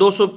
200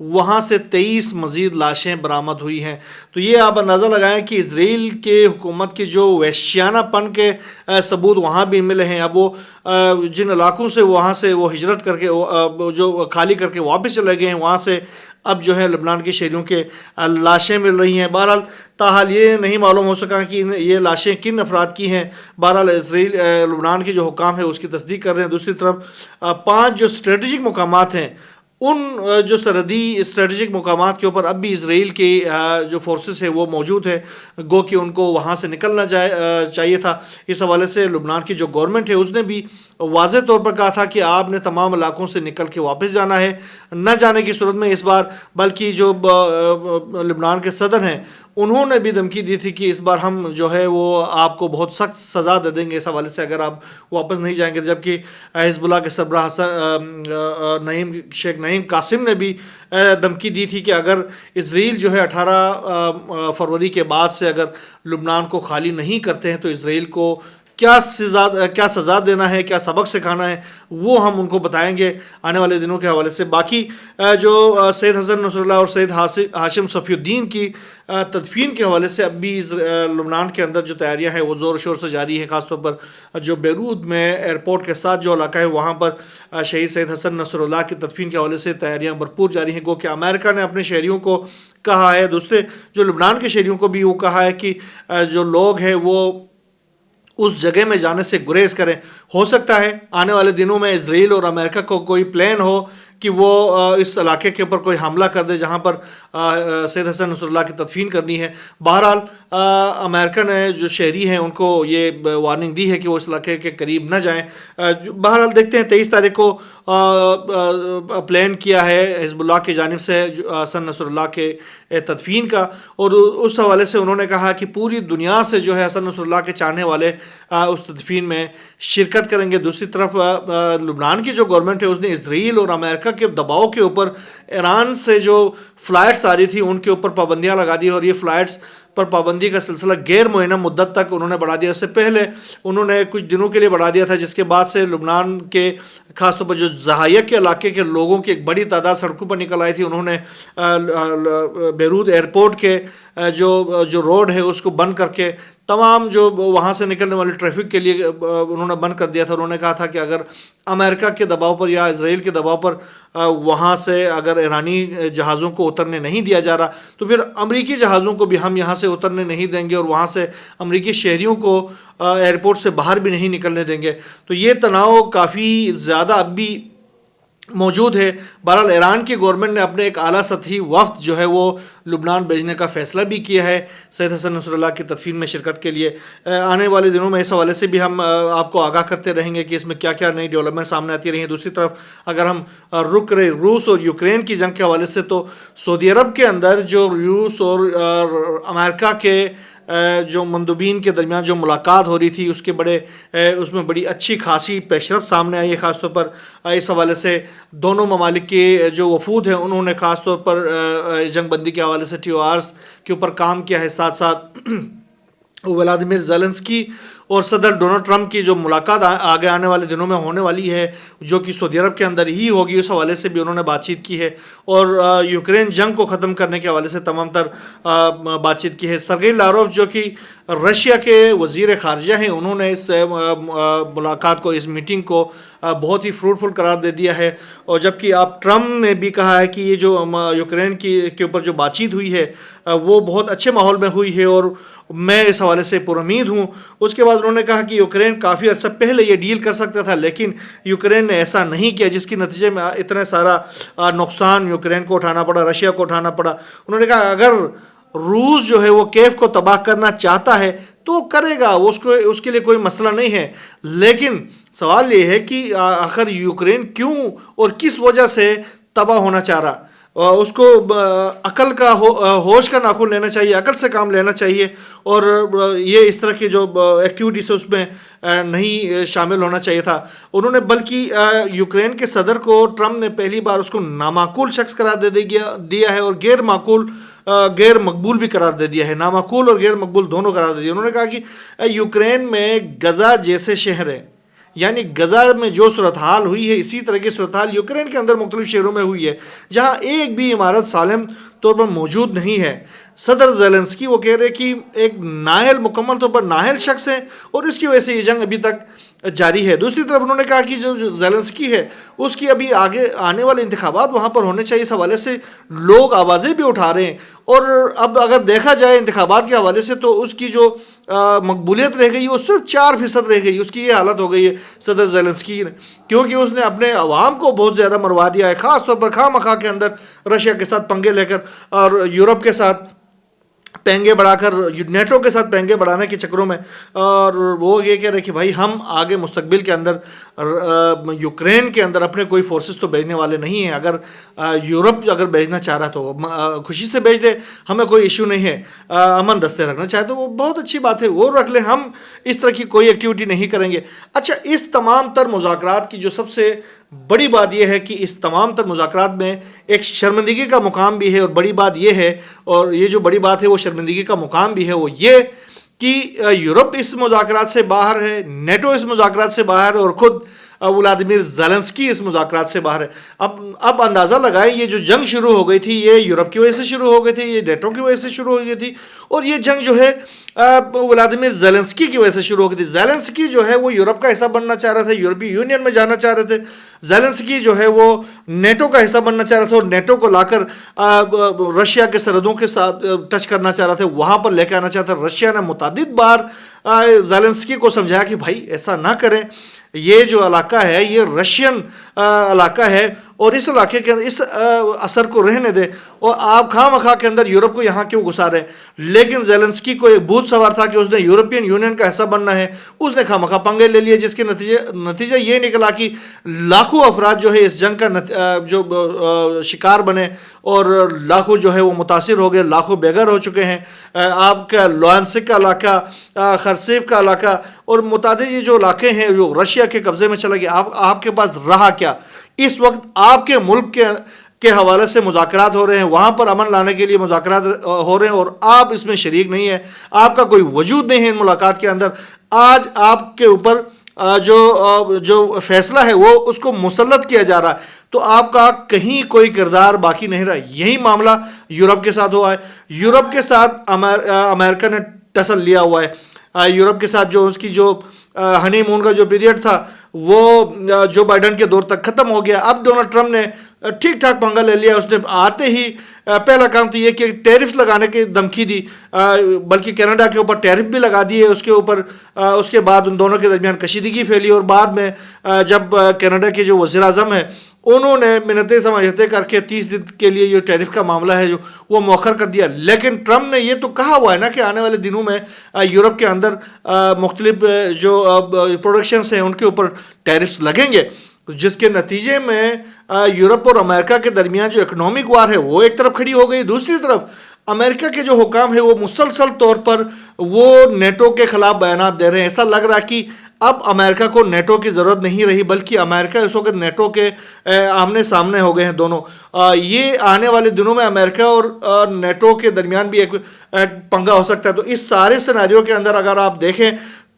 وہاں سے 23 مزید لاشیں برآمد ہوئی ہیں۔ تو یہ آپ اندازہ لگائیں کہ اسرائیل کے حکومت کے جو وحشیانہ پن کے ثبوت وہاں بھی ملے ہیں، اب وہ جن علاقوں سے وہاں سے وہ ہجرت کر کے جو خالی کر کے واپس چلے گئے ہیں، وہاں سے اب جو ہے لبنان کے شہریوں کے لاشیں مل رہی ہیں۔ بہرحال تاحال یہ نہیں معلوم ہو سکا کہ یہ لاشیں کن افراد کی ہیں۔ بہرحال اسرائیل لبنان کے جو حکام ہیں اس کی تصدیق کر رہے ہیں۔ دوسری طرف 5 جو اسٹریٹجک مقامات ہیں، ان جو سرحدی اسٹریٹجک مقامات کے اوپر اب بھی اسرائیل کی جو فورسز ہیں وہ موجود ہیں، گو کہ ان کو وہاں سے نکلنا چاہیے تھا۔ اس حوالے سے لبنان کی جو گورنمنٹ ہے اس نے بھی واضح طور پر کہا تھا کہ آپ نے تمام علاقوں سے نکل کے واپس جانا ہے، نہ جانے کی صورت میں اس بار بلکہ جو لبنان کے صدر ہیں انہوں نے بھی دھمکی دی تھی کہ اس بار ہم جو ہے وہ آپ کو بہت سخت سزا دے دیں گے اس حوالے سے اگر آپ واپس نہیں جائیں گے۔ جبکہ حزب اللہ کے سربراہ شیخ نعیم قاسم نے بھی دھمکی دی تھی کہ اگر اسرائیل جو ہے 18 فروری کے بعد سے اگر لبنان کو خالی نہیں کرتے ہیں تو اسرائیل کو کیا سزا دینا ہے، کیا سبق سکھانا ہے، وہ ہم ان کو بتائیں گے آنے والے دنوں کے حوالے سے۔ باقی جو سید حسن نصر اللہ اور سید ہاشم صفی الدین کی تدفین کے حوالے سے اب بھی لبنان کے اندر جو تیاریاں ہیں وہ زور و شور سے جاری ہے، خاص طور پر جو بیروت میں ایئرپورٹ کے ساتھ جو علاقہ ہے وہاں پر شہید سید حسن نصر اللہ کی تدفین کے حوالے سے تیاریاں بھرپور جاری ہیں۔ گو کہ امریکہ نے اپنے شہریوں کو کہا ہے، دوسرے جو لبنان کے شہریوں کو بھی وہ کہا ہے کہ جو لوگ ہیں وہ اس جگہ میں جانے سے گریز کریں۔ ہو سکتا ہے آنے والے دنوں میں اسرائیل اور امریکہ کو کوئی پلان ہو کہ وہ اس علاقے کے اوپر کوئی حملہ کر دے جہاں پر سید حسن نصر اللہ کی تدفین کرنی ہے۔ بہرحال امریکہ نے جو شہری ہیں ان کو یہ وارننگ دی ہے کہ وہ اس علاقے کے قریب نہ جائیں۔ بہرحال دیکھتے ہیں 23 تاریخ کو پلان کیا ہے حزب اللہ کی جانب سے حسن نصر اللہ کے تدفین کا، اور اس حوالے سے انہوں نے کہا کہ پوری دنیا سے جو ہے حسن نصر اللہ کے چاہنے والے اس تدفین میں شرکت کریں گے۔ دوسری طرف لبنان کی جو گورنمنٹ ہے اس نے اسرائیل اور امریکہ کے دباؤ کے اوپر ایران سے جو فلائٹس آ رہی تھی ان کے اوپر پابندیاں لگا دی، اور یہ فلائٹس پر پابندی کا سلسلہ غیر معینہ مدت تک انہوں نے بڑھا دیا۔ اس سے پہلے انہوں نے کچھ دنوں کے لیے بڑھا دیا تھا، جس کے بعد سے لبنان کے خاص طور پر جو زہائیہ کے علاقے کے لوگوں کی ایک بڑی تعداد سڑکوں پر نکل آئی تھی۔ انہوں نے بیروت ایئرپورٹ کے جو روڈ ہے اس کو بند کر کے تمام جو وہاں سے نکلنے والی ٹریفک کے لیے انہوں نے بند کر دیا تھا۔ انہوں نے کہا تھا کہ اگر امریکہ کے دباؤ پر یا اسرائیل کے دباؤ پر وہاں سے اگر ایرانی جہازوں کو اترنے نہیں دیا جا رہا تو پھر امریکی جہازوں کو بھی ہم یہاں سے اترنے نہیں دیں گے، اور وہاں سے امریکی شہریوں کو ایئرپورٹ سے باہر بھی نہیں نکلنے دیں گے۔ تو یہ تناؤ کافی زیادہ اب بھی موجود ہے۔ بہرحال ایران کی گورنمنٹ نے اپنے ایک اعلیٰ سطحی وفد جو ہے وہ لبنان بھیجنے کا فیصلہ بھی کیا ہے سید حسن نصر اللہ کی تدفین میں شرکت کے لیے۔ آنے والے دنوں میں اس حوالے سے بھی ہم آپ کو آگاہ کرتے رہیں گے کہ اس میں کیا کیا نئی ڈیولپمنٹ سامنے آتی رہی ہیں۔ دوسری طرف اگر ہم رک رہے روس اور یوکرین کی جنگ کے حوالے سے، تو سعودی عرب کے اندر جو روس اور امریکہ کے جو مندوبین کے درمیان جو ملاقات ہو رہی تھی اس میں بڑی اچھی خاصی پیش رفت سامنے آئی ہے۔ خاص طور پر اس حوالے سے دونوں ممالک کے جو وفود ہیں انہوں نے خاص طور پر جنگ بندی کے حوالے سے TORs کے اوپر کام کیا ہے۔ ساتھ ساتھ ولادیمیر زیلنسکی اور صدر ڈونلڈ ٹرمپ کی جو ملاقات آگے آنے والے دنوں میں ہونے والی ہے جو کہ سعودی عرب کے اندر ہی ہوگی، اس حوالے سے بھی انہوں نے بات چیت کی ہے، اور یوکرین جنگ کو ختم کرنے کے حوالے سے تمام تر بات چیت کی ہے۔ سرگئی لاروف جو کہ رشیا کے وزیر خارجہ ہیں، انہوں نے اس ملاقات کو، اس میٹنگ کو بہت ہی فروٹفل قرار دے دیا ہے، اور جبکہ آپ ٹرمپ نے بھی کہا ہے کہ یہ جو یوکرین کے اوپر جو بات چیت ہوئی ہے وہ بہت اچھے ماحول میں ہوئی ہے اور میں اس حوالے سے پر امید ہوں۔ اس کے بعد انہوں نے کہا کہ یوکرین کافی عرصہ پہلے یہ ڈیل کر سکتا تھا لیکن یوکرین نے ایسا نہیں کیا، جس کے نتیجے میں اتنا سارا نقصان یوکرین کو اٹھانا پڑا، رشیا کو اٹھانا پڑا۔ انہوں نے کہا اگر روس جو ہے وہ کیف کو تباہ کرنا چاہتا ہے تو کرے گا، اس کے لیے کوئی مسئلہ نہیں ہے، لیکن سوال یہ ہے کہ آخر یوکرین کیوں اور کس وجہ سے تباہ ہونا چاہ رہا۔ اس کو عقل کا ہوش کا ناخن لینا چاہیے، عقل سے کام لینا چاہیے، اور یہ اس طرح کی جو ایکٹیویٹیز اس میں نہیں شامل ہونا چاہیے تھا۔ انہوں نے بلکہ یوکرین کے صدر کو ٹرمپ نے پہلی بار اس کو نامعقول شخص قرار دیا ہے اور غیر مقبول بھی قرار دے دیا ہے، نامعقول اور غیر مقبول دونوں قرار دے دیا۔ انہوں نے کہا کہ یوکرین میں غزہ جیسے شہر ہیں، یعنی غزہ میں جو صورتحال ہوئی ہے اسی طرح کی صورتحال یوکرین کے اندر مختلف شہروں میں ہوئی ہے، جہاں ایک بھی عمارت سالم طور پر موجود نہیں ہے۔ صدر زیلنسکی وہ کہہ رہے کہ ایک نااہل، مکمل طور پر نااہل شخص ہے اور اس کی وجہ سے یہ جنگ ابھی تک جاری ہے۔ دوسری طرف انہوں نے کہا کہ جو زیلنسکی ہے اس کی ابھی آگے آنے والے انتخابات وہاں پر ہونے چاہیے، اس حوالے سے لوگ آوازیں بھی اٹھا رہے ہیں، اور اب اگر دیکھا جائے انتخابات کے حوالے سے تو اس کی جو مقبولیت رہ گئی وہ صرف 4% رہ گئی، اس کی یہ حالت ہو گئی ہے صدر زیلنسکی نے، کیونکہ اس نے اپنے عوام کو بہت زیادہ مروا دیا ہے، خاص طور پر خواہ مخواہ کے اندر رشیا کے ساتھ پنگے لے کر اور یورپ کے ساتھ پینگے بڑھا کر، نیٹو کے ساتھ پینگے بڑھانے کے چکروں میں، اور وہ یہ کہہ رہے کہ بھائی ہم آگے مستقبل کے اندر یوکرین کے اندر اپنے کوئی فورسز تو بھیجنے والے نہیں ہیں، اگر یورپ اگر بھیجنا چاہ رہا تو خوشی سے بھیج دے، ہمیں کوئی ایشو نہیں ہے، امن دستے رکھنا چاہے تو وہ بہت اچھی بات ہے، وہ رکھ لیں، ہم اس طرح کی کوئی ایکٹیویٹی نہیں کریں گے۔ اچھا، اس تمام تر مذاکرات کی جو سب سے بڑی بات یہ ہے کہ اس تمام تر مذاکرات میں ایک شرمندگی کا مقام بھی ہے، اور بڑی بات یہ ہے، اور یہ جو بڑی بات ہے وہ شرمندگی کا مقام بھی ہے، وہ یہ کہ یورپ اس مذاکرات سے باہر ہے، نیٹو اس مذاکرات سے باہر ہے، اور خود ولادیمیر زیلنسکی اس مذاکرات سے باہر ہے۔ اب اندازہ لگائیں، یہ جو جنگ شروع ہو گئی تھی یہ یورپ کی وجہ سے شروع ہو گئی تھی، یہ نیٹو کی وجہ سے شروع ہو گئی تھی، اور یہ جنگ جو ہے ولادیمیر زیلنسکی کی وجہ سے شروع ہو گئی تھی۔ زیلنسکی جو ہے وہ یورپ کا حصہ بننا چاہ رہے تھے، یورپی یونین میں جانا چاہ رہے تھے، زیلنسکی جو ہے وہ نیٹو کا حصہ بننا چاہ رہا تھا، اور نیٹو کو لا کر رشیا کے سرحدوں کے ساتھ ٹچ کرنا چاہ رہا تھا، وہاں پر لے کے آنا چاہتا تھا۔ رشیا نے متعدد بار زیلنسکی کو سمجھایا کہ بھائی ایسا نہ کریں، یہ جو علاقہ ہے یہ رشین علاقہ ہے، اور اس علاقے کے اندر اس اثر کو رہنے دے، اور آپ خواہ مخواہ کے اندر یورپ کو یہاں کیوں گھسا رہے ہیں۔ لیکن زیلنسکی کو ایک بھوت سوار تھا کہ اس نے یورپین یونین کا حصہ بننا ہے، اس نے خواہ مخواہ پنگے لے لیے، جس کے نتیجہ یہ نکلا کہ لاکھوں افراد جو ہے اس جنگ کا جو شکار بنے، اور لاکھوں جو ہے وہ متاثر ہو گئے، لاکھوں بے گھر ہو چکے ہیں۔ آپ کا لوہانسک کا علاقہ، خرسیف کا علاقہ، اور متعدد یہ جو علاقے ہیں جو رشیا کے قبضے میں چلا گیا، آپ کے پاس رہا کیا؟ اس وقت آپ کے ملک کے حوالے سے مذاکرات ہو رہے ہیں، وہاں پر امن لانے کے لیے مذاکرات ہو رہے ہیں، اور آپ اس میں شریک نہیں ہیں، آپ کا کوئی وجود نہیں ہے ان ملاقات کے اندر۔ آج آپ کے اوپر جو فیصلہ ہے وہ اس کو مسلط کیا جا رہا ہے، تو آپ کا کہیں کوئی کردار باقی نہیں رہا۔ یہی معاملہ یورپ کے ساتھ ہوا ہے، یورپ کے ساتھ امریکہ نے ٹسل لیا ہوا ہے، یورپ کے ساتھ جو اس کی جو ہنی مون کا جو پیریڈ تھا وہ جو بائیڈن کے دور تک ختم ہو گیا۔ اب ڈونلڈ ٹرمپ نے ٹھیک ٹھاک پنگا لے لیا، اس نے آتے ہی پہلا کام تو یہ کہ ٹیرف لگانے کی دھمکی دی، بلکہ کینیڈا کے اوپر ٹیرف بھی لگا دیے اس کے اوپر۔ اس کے بعد ان دونوں کے درمیان کشیدگی پھیلی، اور بعد میں جب کینیڈا کے جو وزیر اعظم ہیں انہوں نے منتیں سمجھوتے کر کے 30 دن کے لیے یہ ٹیرف کا معاملہ ہے جو وہ مؤخر کر دیا۔ لیکن ٹرمپ نے یہ تو کہا ہوا ہے نا کہ آنے والے دنوں میں یورپ کے اندر مختلف جو پروڈکشنز ہیں ان کے اوپر ٹیرفز لگیں گے، جس کے نتیجے میں یورپ اور امریکہ کے درمیان جو اکنامک وار ہے وہ ایک طرف کھڑی ہو گئی، دوسری طرف امریکہ کے جو حکام ہیں وہ مسلسل طور پر وہ نیٹو کے خلاف بیانات دے رہے ہیں۔ ایسا لگ رہا ہے کہ اب امریکہ کو نیٹو کی ضرورت نہیں رہی، بلکہ امریکہ اس وقت نیٹو کے آمنے سامنے ہو گئے ہیں دونوں۔ یہ آنے والے دنوں میں امریکہ اور نیٹو کے درمیان بھی ایک پنگا ہو سکتا ہے۔ تو اس سارے سیناریو کے اندر اگر آپ دیکھیں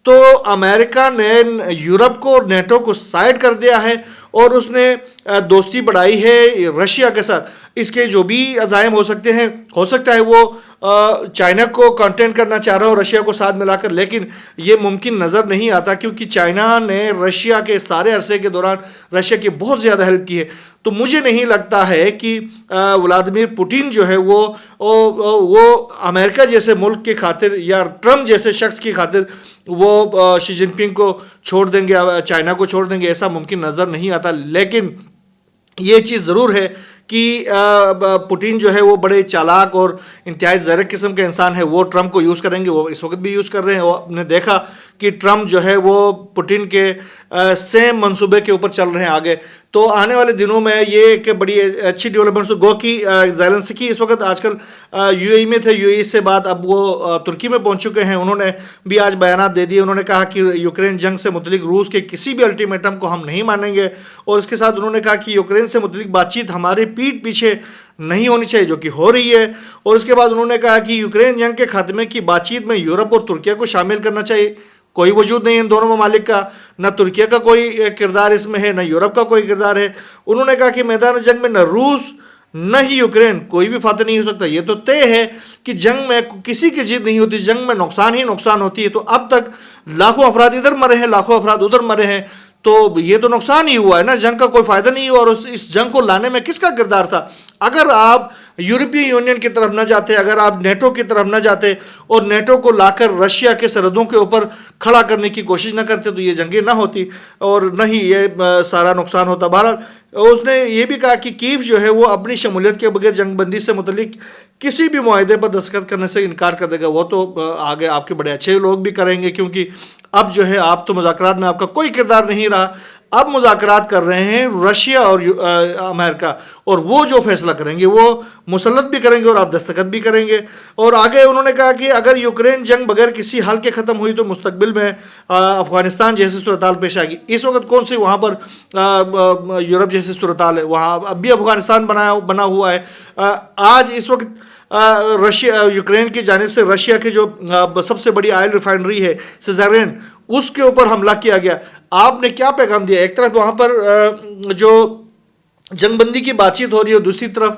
تو امریکہ نے یورپ کو اور نیٹو کو سائڈ کر دیا ہے، اور اس نے دوستی بڑھائی ہے رشیا کے ساتھ۔ اس کے جو بھی عزائم ہو سکتے ہیں، ہو سکتا ہے وہ چائنا کو کنٹینٹ کرنا چاہ رہا ہو رشیا کو ساتھ ملا کر، لیکن یہ ممکن نظر نہیں آتا، کیونکہ چائنا نے رشیا کے سارے عرصے کے دوران رشیا کی بہت زیادہ ہیلپ کی ہے۔ تو مجھے نہیں لگتا ہے کہ ولادیمیر پوٹین جو ہے وہ امریکہ جیسے ملک کی خاطر یا ٹرمپ جیسے شخص کی خاطر وہ شی جن پنگ کو چھوڑ دیں گے، چائنا کو چھوڑ دیں گے، ایسا ممکن نظر نہیں آتا۔ لیکن یہ چیز ضرور ہے کہ پوٹین جو ہے وہ بڑے چالاک اور انتہائی زیرک قسم کے انسان ہے، وہ ٹرمپ کو یوز کریں گے، وہ اس وقت بھی یوز کر رہے ہیں۔ آپ نے دیکھا کہ ٹرمپ جو ہے وہ پوٹین کے سیم منصوبے کے اوپر چل رہے ہیں آگے۔ تو آنے والے دنوں میں یہ ایک بڑی اچھی ڈیولپمنٹس گو کہ زیلنسکی اس وقت آج کل یو اے ای میں تھے، یو اے ای سے بعد اب وہ ترکی میں پہنچ چکے ہیں۔ انہوں نے بھی آج بیانات دے دیے، انہوں نے کہا کہ یوکرین جنگ سے متعلق روس کے کسی بھی الٹیمیٹم کو ہم نہیں مانیں گے، اور اس کے ساتھ انہوں نے کہا کہ یوکرین سے متعلق بات چیت ہماری پیٹھ پیچھے نہیں ہونی چاہیے، جو کہ ہو رہی ہے۔ اور اس کے بعد انہوں نے کہا کہ یوکرین جنگ کے خاتمے کی بات چیت میں یورپ اور ترکیہ کو شامل کرنا چاہیے۔ کوئی وجود نہیں ہے ان دونوں ممالک کا، نہ ترکیہ کا کوئی کردار اس میں ہے، نہ یورپ کا کوئی کردار ہے. انہوں نے کہا کہ میدان جنگ میں نہ روس نہ ہی یوکرین کوئی بھی فاتح نہیں ہو سکتا. یہ تو طے ہے کہ جنگ میں کسی کی جیت نہیں ہوتی، جنگ میں نقصان ہی نقصان ہوتی ہے. تو اب تک لاکھوں افراد ادھر مرے ہیں، لاکھوں افراد ادھر مرے ہیں، تو یہ تو نقصان ہی ہوا ہے نا، جنگ کا کوئی فائدہ نہیں ہوا. اور اس جنگ کو لانے میں کس کا کردار تھا؟ اگر آپ یورپی یونین کی طرف نہ جاتے، اگر آپ نیٹو کی طرف نہ جاتے اور نیٹو کو لا کر رشیا کے سرحدوں کے اوپر کھڑا کرنے کی کوشش نہ کرتے، تو یہ جنگیں نہ ہوتی اور نہ ہی یہ سارا نقصان ہوتا. بہرحال اس نے یہ بھی کہا کہ کیف جو ہے وہ اپنی شمولیت کے بغیر جنگ بندی سے متعلق کسی بھی معاہدے پر دستخط کرنے سے انکار کر دے گا. وہ تو آگے آپ کے بڑے اچھے لوگ بھی کریں گے، کیونکہ اب جو ہے آپ تو مذاکرات میں آپ کا کوئی کردار نہیں رہا. اب مذاکرات کر رہے ہیں رشیا اور امریکہ، اور وہ جو فیصلہ کریں گے وہ مسلط بھی کریں گے اور آپ دستخط بھی کریں گے. اور آگے انہوں نے کہا کہ اگر یوکرین جنگ بغیر کسی حل کے ختم ہوئی تو مستقبل میں افغانستان جیسی صورتحال پیش آئے گی. اس وقت کون سی وہاں پر یورپ جیسی صورتحال ہے؟ وہاں اب بھی افغانستان بنا ہوا ہے. آج اس وقت رشیا یوکرین کی جانب سے رشیا کی جو سب سے بڑی آئل ریفائنری ہے سزارین، اس کے اوپر حملہ کیا گیا. آپ نے کیا پیغام دیا؟ ایک طرف وہاں پر جو جنگ بندی کی بات چیت ہو رہی ہے، دوسری طرف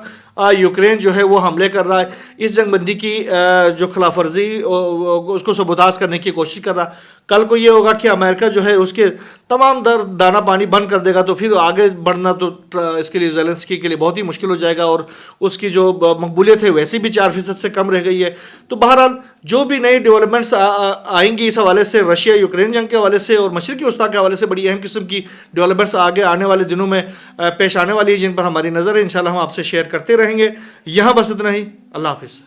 یوکرین جو ہے وہ حملے کر رہا ہے، اس جنگ بندی کی جو خلاف ورزی اس کو سبوتاژ کرنے کی کوشش کر رہا. کل کو یہ ہوگا کہ امریکہ جو ہے اس کے تمام دانہ پانی بند کر دے گا، تو پھر آگے بڑھنا تو اس کے لیے زیلنسکی کے لیے بہت ہی مشکل ہو جائے گا، اور اس کی جو مقبولیت ہے ویسی بھی 4% سے کم رہ گئی ہے. تو بہرحال جو بھی نئی ڈیولپمنٹس آئیں گی اس حوالے سے، رشیا یوکرین جنگ کے حوالے سے اور مشرقی وسطیٰ کے حوالے سے بڑی اہم قسم کی ڈیولپمنٹس آگے آنے والے دنوں میں پیش آنے والی ہے، جن پر ہماری نظر ہے. انشاءاللہ ہم آپ سے شیئر کرتے رہیں گے. یہاں بس اتنا ہی. اللہ حافظ.